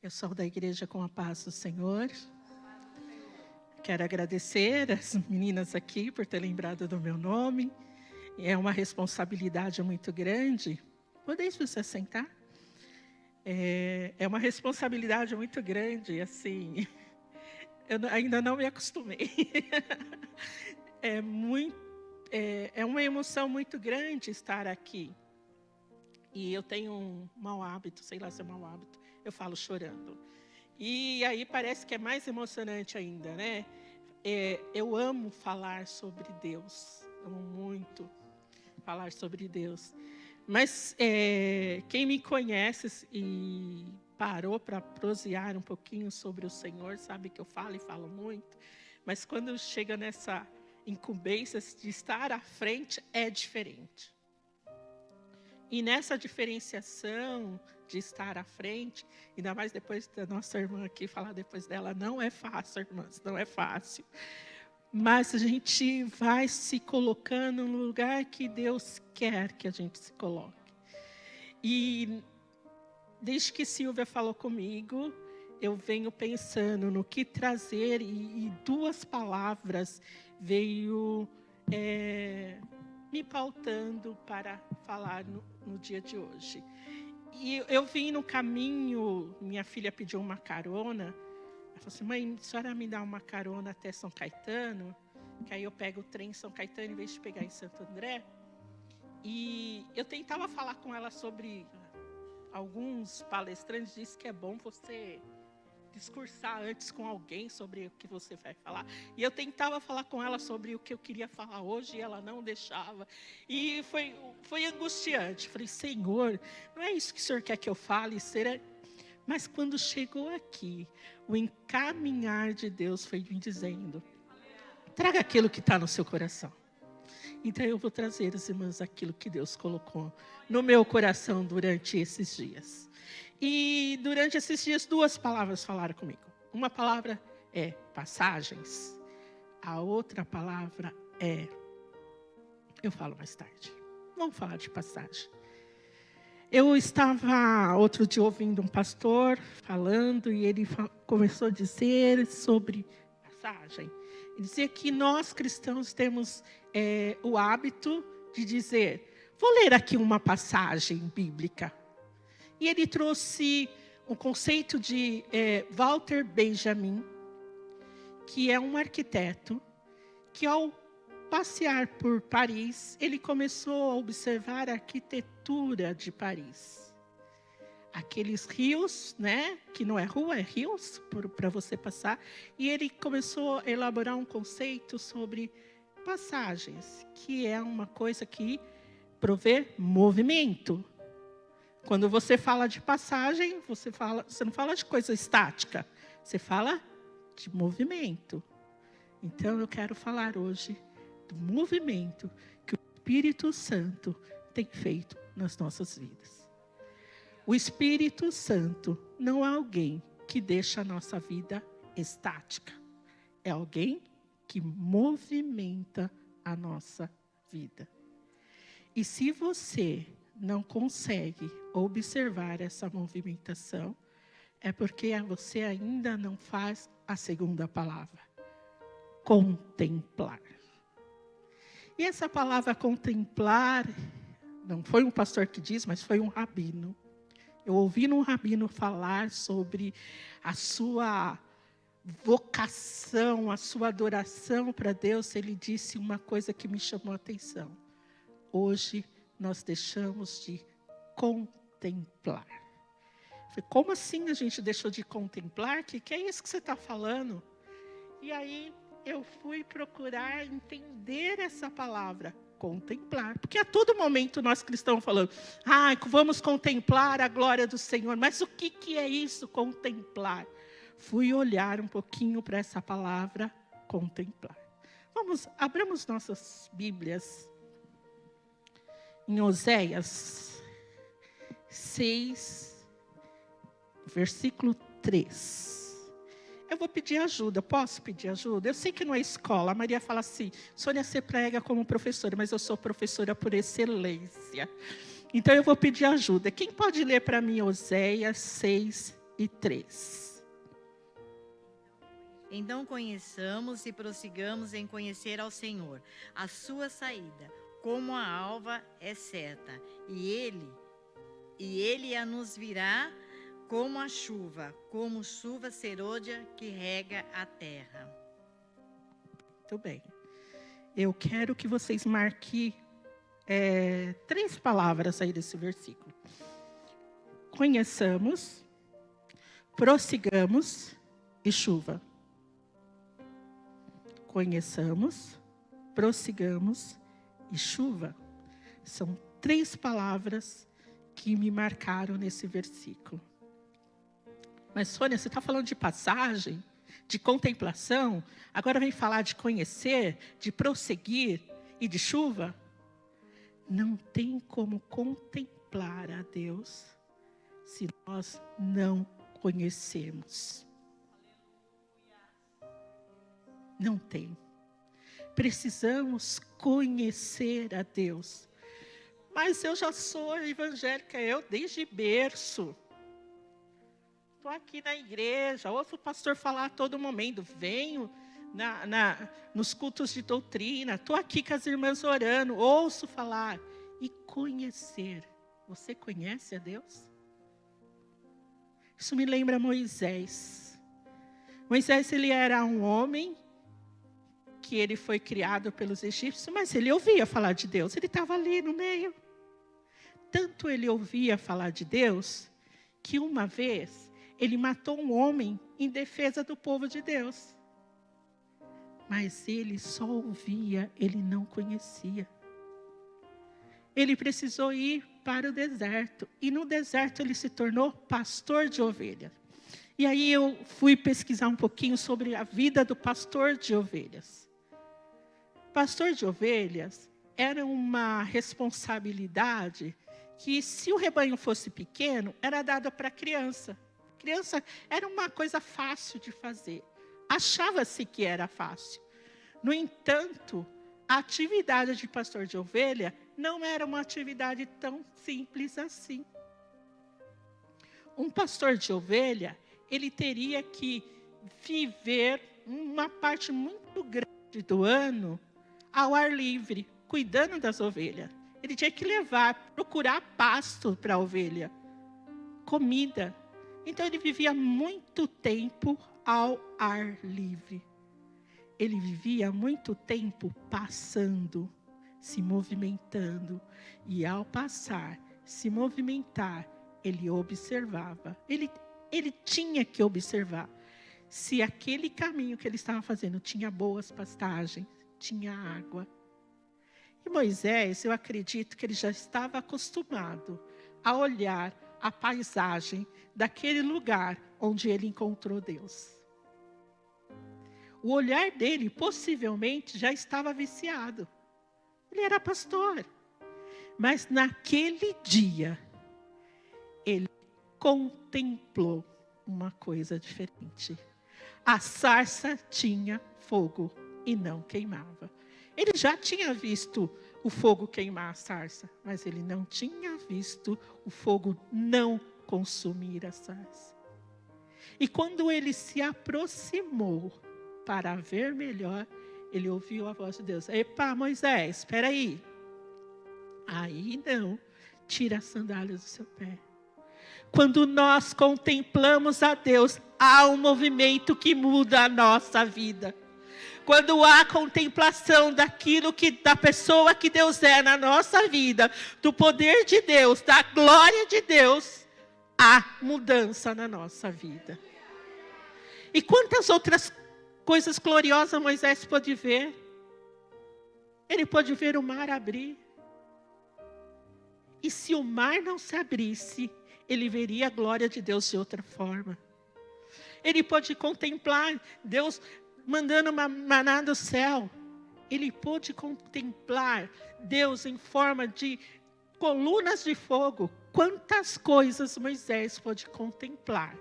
Pessoal da igreja, com a paz do Senhor. Quero agradecer as meninas aqui por ter lembrado do meu nome. É uma responsabilidade muito grande. Podeis você sentar? É uma responsabilidade muito grande, assim. Eu ainda não me acostumei. É uma emoção muito grande estar aqui. E eu tenho um mau hábito, sei lá se é mau hábito, eu falo chorando. E aí parece que é mais emocionante ainda, né? Eu amo falar sobre Deus, amo muito falar sobre Deus. Mas quem me conhece e parou para prosear um pouquinho sobre o Senhor, sabe que eu falo e falo muito. Mas quando chega nessa incumbência de estar à frente, é diferente. E nessa diferenciação de estar à frente, ainda mais depois da nossa irmã aqui, falar depois dela, não é fácil, irmãs, não é fácil. Mas a gente vai se colocando no lugar que Deus quer que a gente se coloque. E desde que Silvia falou comigo, eu venho pensando no que trazer, e duas palavras veio me pautando para falar no dia de hoje. E eu vim no caminho, minha filha pediu uma carona. Ela falou assim: mãe, a senhora me dá uma carona até São Caetano? Que aí eu pego o trem em São Caetano em vez de pegar em Santo André. E eu tentava falar com ela sobre... Alguns palestrantes dizem que é bom você discursar antes com alguém sobre o que você vai falar. E eu tentava falar com ela sobre o que eu queria falar hoje e ela não deixava. E foi angustiante. Falei: Senhor, não é isso que o Senhor quer que eu fale? Mas quando chegou aqui, o encaminhar de Deus foi me dizendo: traga aquilo que está no seu coração. Então eu vou trazer, as irmãs, aquilo que Deus colocou no meu coração durante esses dias. E durante esses dias, duas palavras falaram comigo. Uma palavra é passagens. A outra palavra é... Eu falo mais tarde. Vamos falar de passagem. Eu estava outro dia ouvindo um pastor falando e ele começou a dizer sobre passagem. Ele dizia que nós cristãos temos o hábito de dizer: vou ler aqui uma passagem bíblica. E ele trouxe um conceito de Walter Benjamin, que é um arquiteto, que ao passear por Paris, ele começou a observar a arquitetura de Paris. Aqueles rios, né, que não é rua, é rios, para você passar. E ele começou a elaborar um conceito sobre passagens, que é uma coisa que provê movimento. Quando você fala de passagem, você não fala de coisa estática, você fala de movimento. Então eu quero falar hoje do movimento que o Espírito Santo tem feito nas nossas vidas. O Espírito Santo não é alguém que deixa a nossa vida estática. É alguém que movimenta a nossa vida. E se você não consegue observar essa movimentação, é porque você ainda não faz a segunda palavra: contemplar. E essa palavra contemplar, não foi um pastor que diz, mas foi um rabino. Eu ouvi um rabino falar sobre a sua vocação, a sua adoração para Deus. Ele disse uma coisa que me chamou a atenção: hoje nós deixamos de contemplar. Eu falei: como assim a gente deixou de contemplar? Que é isso que você está falando? E aí eu fui procurar entender essa palavra, contemplar. Porque a todo momento nós cristãos falamos: vamos contemplar a glória do Senhor. Mas o que é isso, contemplar? Fui olhar um pouquinho para essa palavra, contemplar. Abramos nossas Bíblias em Oséias 6, versículo 3. Eu vou pedir ajuda, posso pedir ajuda? Eu sei que não é escola. A Maria fala assim: Sônia, você prega como professora, mas eu sou professora por excelência. Então eu vou pedir ajuda. Quem pode ler para mim Oséias 6, e 3. Então conheçamos e prossigamos em conhecer ao Senhor. A sua saída, como a alva, é certa, e ele a nos virá como a chuva serôdia que rega a terra. Muito bem. Eu quero que vocês marquem 3 palavras aí desse versículo. Conheçamos, prossigamos e chuva. Conheçamos, prossigamos e chuva. São 3 palavras que me marcaram nesse versículo. Mas, Sônia, você está falando de passagem, de contemplação, agora vem falar de conhecer, de prosseguir e de chuva? Não tem como contemplar a Deus se nós não conhecemos. Não tem. Precisamos conhecer a Deus. Mas eu já sou evangélica, eu desde berço. Estou aqui na igreja, ouço o pastor falar a todo momento, venho nos cultos de doutrina, estou aqui com as irmãs orando, ouço falar. E conhecer. Você conhece a Deus? Isso me lembra Moisés. Moisés, ele era um homem que ele foi criado pelos egípcios, mas ele ouvia falar de Deus, ele estava ali no meio. Tanto ele ouvia falar de Deus, que uma vez ele matou um homem em defesa do povo de Deus. Mas ele só ouvia, ele não conhecia. Ele precisou ir para o deserto. E no deserto ele se tornou pastor de ovelhas. E aí eu fui pesquisar um pouquinho sobre a vida do pastor de ovelhas. Pastor de ovelhas era uma responsabilidade que, se o rebanho fosse pequeno, era dada para a criança. Criança era uma coisa fácil de fazer. Achava-se que era fácil. No entanto, a atividade de pastor de ovelha não era uma atividade tão simples assim. Um pastor de ovelha, ele teria que viver uma parte muito grande do ano ao ar livre, cuidando das ovelhas. Ele tinha que procurar pasto para a ovelha, comida. Então ele vivia muito tempo ao ar livre. Ele vivia muito tempo passando, se movimentando. E ao passar, se movimentar, ele observava. Ele tinha que observar se aquele caminho que ele estava fazendo tinha boas pastagens, tinha água. E Moisés, eu acredito que ele já estava acostumado a olhar a paisagem daquele lugar onde ele encontrou Deus. O olhar dele possivelmente já estava viciado. Ele era pastor. Mas naquele dia, ele contemplou uma coisa diferente. A sarça tinha fogo e não queimava. Ele já tinha visto o fogo queimar a sarça, mas ele não tinha visto o fogo não consumir a sarça. E quando ele se aproximou para ver melhor, ele ouviu a voz de Deus. Epa, Moisés, espera aí. Aí não, tira as sandálias do seu pé. Quando nós contemplamos a Deus, há um movimento que muda a nossa vida. Quando há contemplação da pessoa que Deus é na nossa vida, do poder de Deus, da glória de Deus, há mudança na nossa vida. E quantas outras coisas gloriosas Moisés pôde ver? Ele pôde ver o mar abrir. E se o mar não se abrisse, ele veria a glória de Deus de outra forma. Ele pôde contemplar Deus mandando uma maná do céu. Ele pôde contemplar Deus em forma de colunas de fogo. Quantas coisas Moisés pôde contemplar.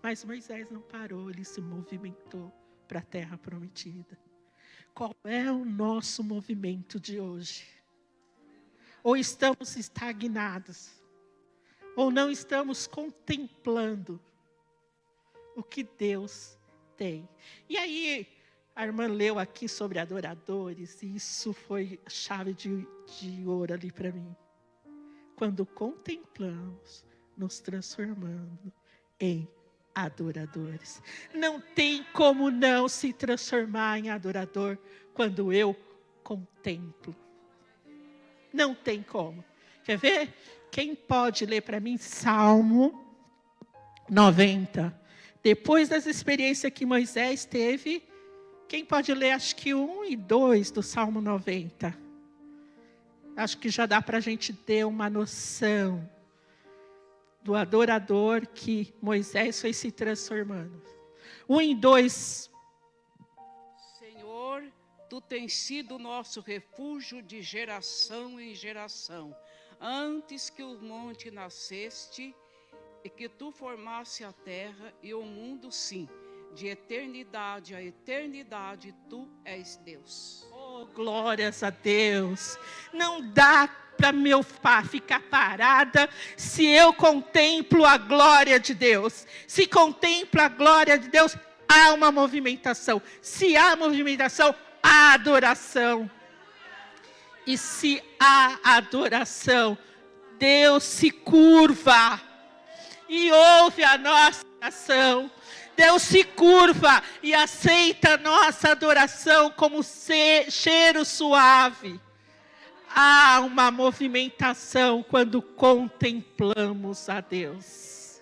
Mas Moisés não parou, ele se movimentou para a terra prometida. Qual é o nosso movimento de hoje? Ou estamos estagnados? Ou não estamos contemplando o que Deus tem. E aí, a irmã leu aqui sobre adoradores, e isso foi chave de ouro ali para mim. Quando contemplamos, nos transformando em adoradores. Não tem como não se transformar em adorador quando eu contemplo. Não tem como. Quer ver? Quem pode ler para mim Salmo 90? Depois das experiências que Moisés teve, quem pode ler acho que 1 e 2 do Salmo 90? Acho que já dá para a gente ter uma noção do adorador que Moisés foi se transformando. 1 e 2. Senhor, Tu tens sido nosso refúgio de geração em geração. Antes que o monte nasceste, e que Tu formasse a terra e o mundo, sim. De eternidade a eternidade, Tu és Deus. Oh, glórias a Deus. Não dá para meu pai ficar parada se eu contemplo a glória de Deus. Se contempla a glória de Deus, há uma movimentação. Se há movimentação, há adoração. E se há adoração, Deus se curva e ouve a nossa oração. Deus se curva e aceita a nossa adoração como cheiro suave. Há uma movimentação quando contemplamos a Deus.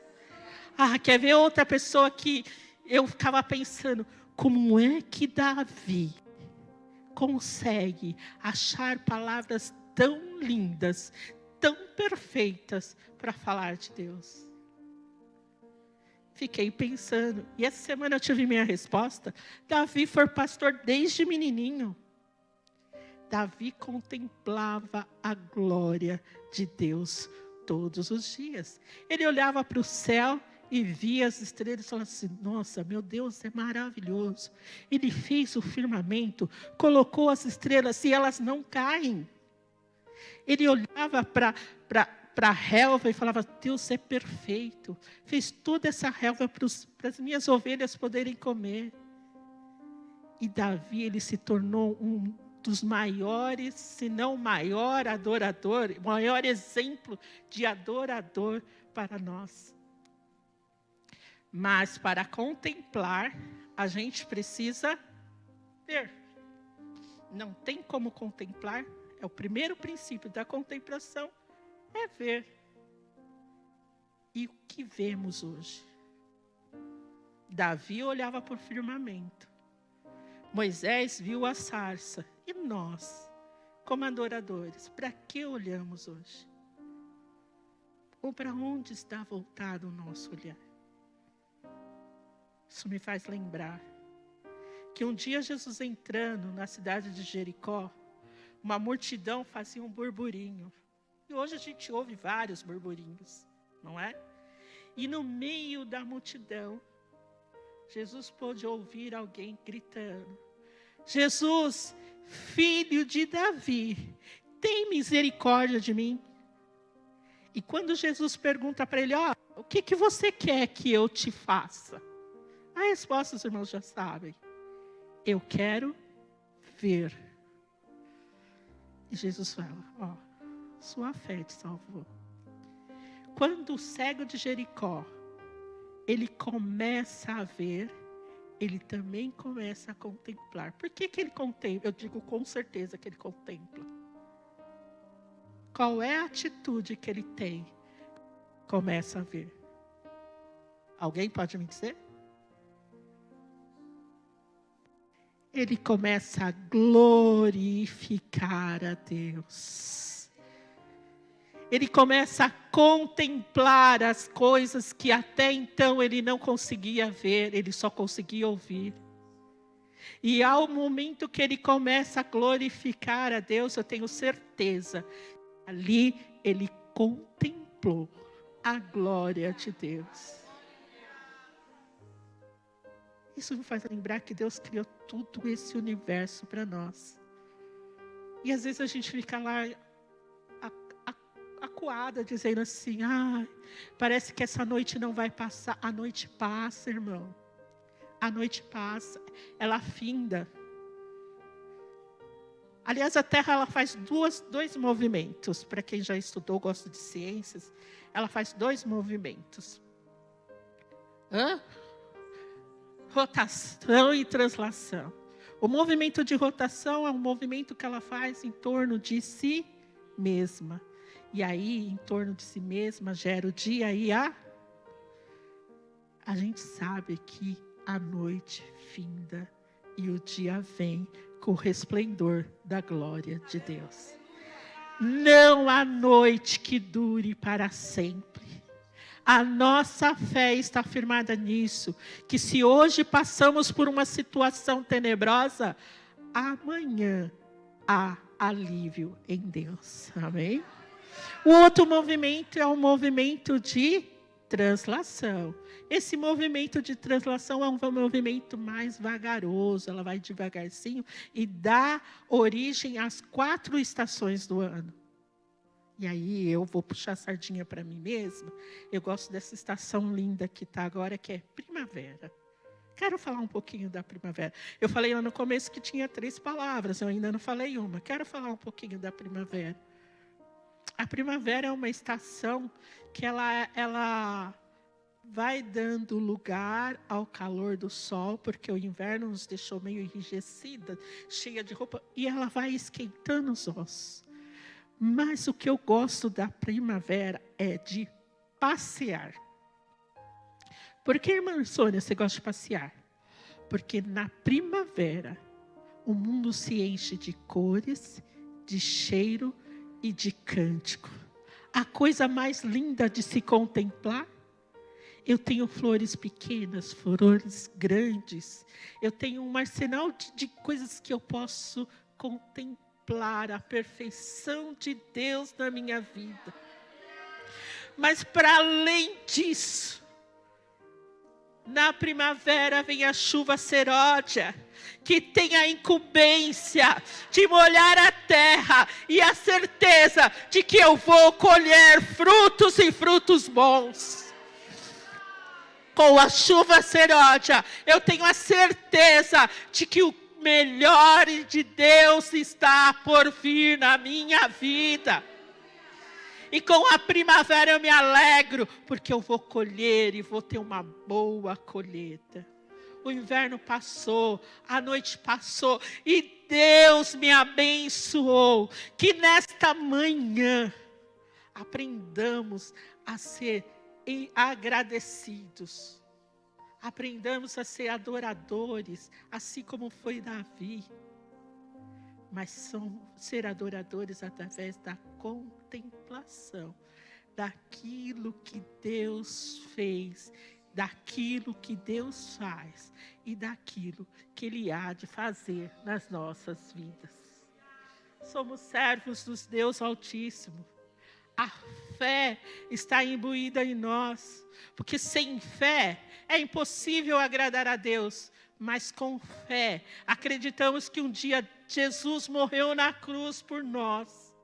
Quer ver outra pessoa que eu ficava pensando, como é que Davi consegue achar palavras tão lindas, tão perfeitas para falar de Deus? Fiquei pensando, e essa semana eu tive minha resposta. Davi foi pastor desde menininho. Davi contemplava a glória de Deus todos os dias. Ele olhava para o céu e via as estrelas e falava assim, nossa, meu Deus, é maravilhoso. Ele fez o firmamento, colocou as estrelas e elas não caem. Ele olhava para a relva e falava, Deus é perfeito. Fez toda essa relva para as minhas ovelhas poderem comer. E Davi, ele se tornou um dos maiores, se não o maior adorador, o maior exemplo de adorador para nós. Mas para contemplar, a gente precisa ver. Não tem como contemplar, é o primeiro princípio da contemplação, é ver. E o que vemos hoje? Davi olhava para o firmamento. Moisés viu a sarça. E nós, como adoradores, para que olhamos hoje? Ou para onde está voltado o nosso olhar? Isso me faz lembrar que um dia Jesus entrando na cidade de Jericó, uma multidão fazia um burburinho. E hoje a gente ouve vários burburinhos, não é? E no meio da multidão, Jesus pôde ouvir alguém gritando, Jesus, filho de Davi, tem misericórdia de mim. E quando Jesus pergunta para ele, o que você quer que eu te faça? A resposta os irmãos já sabem. Eu quero ver. E Jesus fala, sua fé te salvou. Quando o cego de Jericó, ele começa a ver, ele também começa a contemplar. Por que ele contempla? Eu digo com certeza que ele contempla. Qual é a atitude que ele tem? Começa a ver. Alguém pode me dizer? Ele começa a glorificar a Deus. Ele começa a contemplar as coisas que até então ele não conseguia ver, ele só conseguia ouvir. E ao momento que ele começa a glorificar a Deus, eu tenho certeza, ali ele contemplou a glória de Deus. Isso me faz lembrar que Deus criou todo esse universo para nós. E às vezes a gente fica lá acuada, dizendo assim, parece que essa noite não vai passar. A noite passa, irmão. A noite passa, ela finda. Aliás, a Terra ela faz dois movimentos. Para quem já estudou, gosta de ciências, ela faz 2 movimentos. Rotação e translação. O movimento de rotação é um movimento que ela faz em torno de si mesma. E aí, em torno de si mesma, gera o dia e a gente sabe que a noite finda e o dia vem com o resplendor da glória de Deus. Não há noite que dure para sempre. A nossa fé está firmada nisso, que se hoje passamos por uma situação tenebrosa, amanhã há alívio em Deus. Amém? O outro movimento é o movimento de translação. Esse movimento de translação é um movimento mais vagaroso, ela vai devagarzinho e dá origem às 4 estações do ano. E aí eu vou puxar a sardinha para mim mesma. Eu gosto dessa estação linda que está agora, que é primavera. Quero falar um pouquinho da primavera. Eu falei lá no começo que tinha 3 palavras, eu ainda não falei uma. Quero falar um pouquinho da primavera. A primavera é uma estação que ela vai dando lugar ao calor do sol, porque o inverno nos deixou meio enrijecida, cheia de roupa, e ela vai esquentando os ossos. Mas o que eu gosto da primavera é de passear. Por que, irmã Sônia, você gosta de passear? Porque na primavera, o mundo se enche de cores, de cheiro e de cântico. A coisa mais linda de se contemplar. Eu tenho flores pequenas, flores grandes. Eu tenho um arsenal de coisas que eu posso contemplar. A perfeição de Deus na minha vida. Mas para além disso, na primavera vem a chuva seródia, que tem a incumbência de molhar a terra e a certeza de que eu vou colher frutos e frutos bons. Com a chuva seródia, eu tenho a certeza de que o melhor de Deus está por vir na minha vida. E com a primavera eu me alegro, porque eu vou colher e vou ter uma boa colheita. O inverno passou, a noite passou, e Deus me abençoou. Que nesta manhã aprendamos a ser agradecidos. Aprendamos a ser adoradores, assim como foi Davi. Mas ser adoradores através da contemplação, daquilo que Deus fez, daquilo que Deus faz e daquilo que Ele há de fazer nas nossas vidas. Somos servos do Deus Altíssimo. A fé está imbuída em nós, porque sem fé é impossível agradar a Deus, mas com fé acreditamos que um dia Jesus morreu na cruz por nós.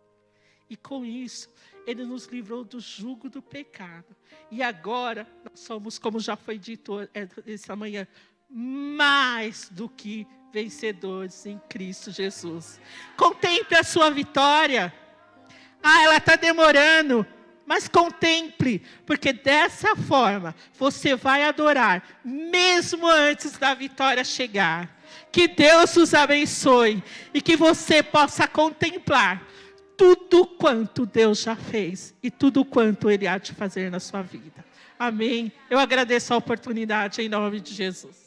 E com isso, Ele nos livrou do jugo do pecado. E agora, nós somos, como já foi dito essa manhã, mais do que vencedores em Cristo Jesus. Contemple a sua vitória. Ela está demorando, mas contemple, porque dessa forma você vai adorar, mesmo antes da vitória chegar. Que Deus os abençoe e que você possa contemplar tudo quanto Deus já fez e tudo quanto Ele há de fazer na sua vida. Amém? Eu agradeço a oportunidade em nome de Jesus.